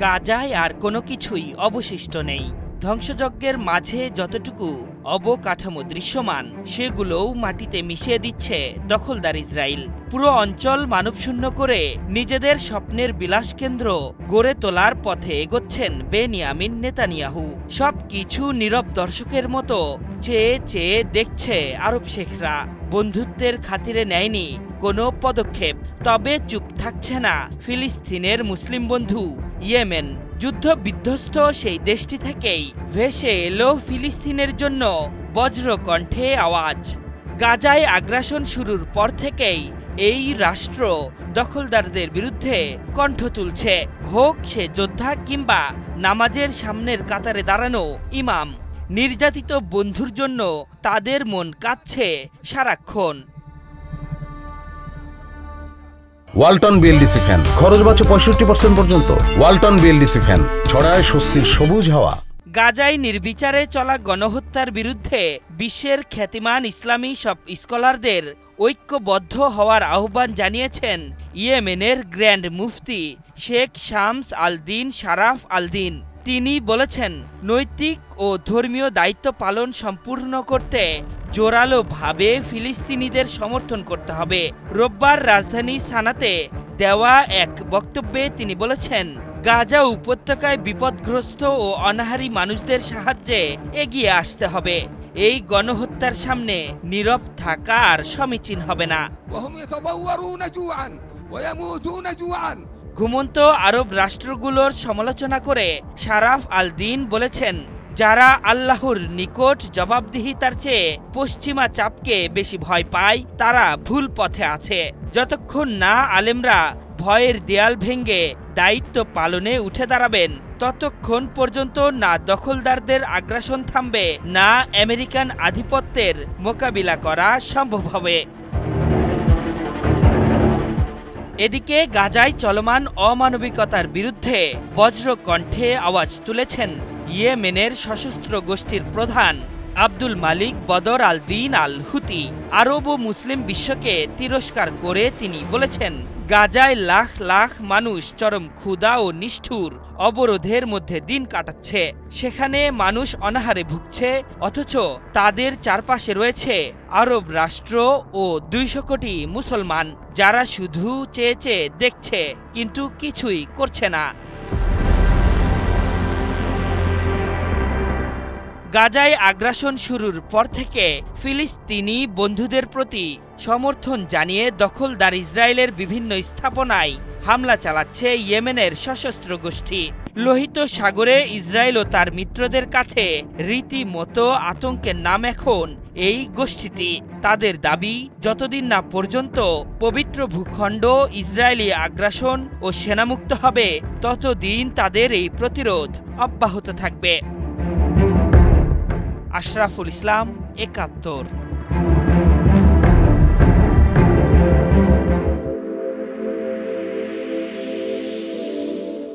গাজায় আর কোনো কিছুই অবশিষ্ট নেই। ধ্বংসযজ্ঞের মাঝে যতটুকু অবকাঠামো দৃশ্যমান সেগুলোও মাটিতে মিশিয়ে দিচ্ছে দখলদার ইসরায়েল। পুরো অঞ্চল মানবশূন্য করে নিজেদের স্বপ্নের বিলাসকেন্দ্র গড়ে তোলার পথে এগোচ্ছেন বেনিয়ামিন নেতানিয়াহু। সবকিছু নীরব দর্শকের মতো চেয়ে চেয়ে দেখছে আরব শেখরা। বন্ধুত্বের খাতিরে নেয়নি কোনো পদক্ষেপ। তবে চুপ থাকছে না ফিলিস্তিনের মুসলিম বন্ধু ইয়েমেন। যুদ্ধ বিধ্বস্ত সেই দেশটি থেকেই ভেসে এলো ফিলিস্তিনের জন্য বজ্রকণ্ঠে আওয়াজ। গাজায় আগ্রাসন শুরুর পর থেকেই এই রাষ্ট্র দখলদারদের বিরুদ্ধে কণ্ঠ তুলছে, হোক সে যোদ্ধা কিংবা নামাজের সামনের কাতারে দাঁড়ানো ইমাম। নির্যাতিত বন্ধুর জন্য তাদের মন কাঁদছে সারাক্ষণ। ওয়ালটন বিএলডিসি ফ্যান, খরচ বাঁচে 65% পর্যন্ত। ওয়ালটন বিএলডিসি ফ্যান ছড়ায় স্বস্তির সবুজ হাওয়া। গাজায় নির্বিচারে চলা গণহত্যার বিরুদ্ধে বিশ্বের খ্যাতিমান ইসলামী সব স্কলারদের ঐক্যবদ্ধ হওয়ার আহ্বান জানিয়েছেন ইয়েমেনের গ্র্যান্ড মুফতি শেখ শামস আল দিন শারাফ আল দিন। তিনি বলেছেন, নৈতিক ও ধর্মীয় দায়িত্ব পালন সম্পূর্ণ করতে জোরালোভাবে ফিলিস্তিনিদের সমর্থন করতে হবে। রোববার রাজধানী সানাতে দেওয়া এক বক্তব্যে তিনি বলেছেন, গাজা উপত্যকায় বিপদগ্রস্ত ও অনাহারী মানুষদের সাহায্যে এগিয়ে আসতে হবে। এই গণহত্যার সামনে নীরব থাকা আর সমীচীন হবে না। ঘুমন্ত আরব রাষ্ট্রগুলোর সমালোচনা করে শারাফ আল দিন বলেছেন, যারা আল্লাহর নিকট জবাবদিহিতার চেয়ে পশ্চিমা চাপকে বেশি ভয় পায় তারা ভুল পথে আছে। যতক্ষণ না আলেমরা ভয়ের দেয়াল ভেঙে দায়িত্ব পালনে উঠে দাঁড়াবেন ততক্ষণ পর্যন্ত না দখলদারদের আগ্রাসন থামবে, না আমেরিকান আধিপত্যের মোকাবিলা করা সম্ভব হবে। এদিকে গাজায় চলমান অমানবিকতার বিরুদ্ধে বজ্রকণ্ঠে আওয়াজ তুলেছেন ইয়েমেনের সশস্ত্র গোষ্ঠীর প্রধান আব্দুল মালিক বদর আল দিন আল হুতি। আরব ও মুসলিম বিশ্বকে তিরস্কার করে তিনি বলেছেন, গাজায় লাখ লাখ মানুষ চরম ক্ষুধা ও নিষ্ঠুর অবরোধের মধ্যে দিন কাটাচ্ছে। সেখানে মানুষ অনাহারে ভুগছে, অথচ তাদের চারপাশে রয়েছে আরব রাষ্ট্র ও 200 কোটি মুসলমান, যারা শুধু চেয়ে চেয়ে দেখছে কিন্তু কিছুই করছে না। গাজায় আগ্রাসন শুরুর পর থেকে ফিলিস্তিনি বন্ধুদের প্রতি সমর্থন জানিয়ে দখলদার ইসরায়েলের বিভিন্ন স্থাপনায় হামলা চালাচ্ছে ইয়েমেনের সশস্ত্র গোষ্ঠী। লোহিত সাগরে ইসরায়েল ও তার মিত্রদের কাছে রীতিমতো আতঙ্কের নাম এখন এই গোষ্ঠীটি। তাদের দাবি, যতদিন না পর্যন্ত পবিত্র ভূখণ্ড ইসরায়েলি আগ্রাসন ও সেনামুক্ত হবে ততদিন তাদের এই প্রতিরোধ অব্যাহত থাকবে। আশরাফুল ইসলাম, ৭১।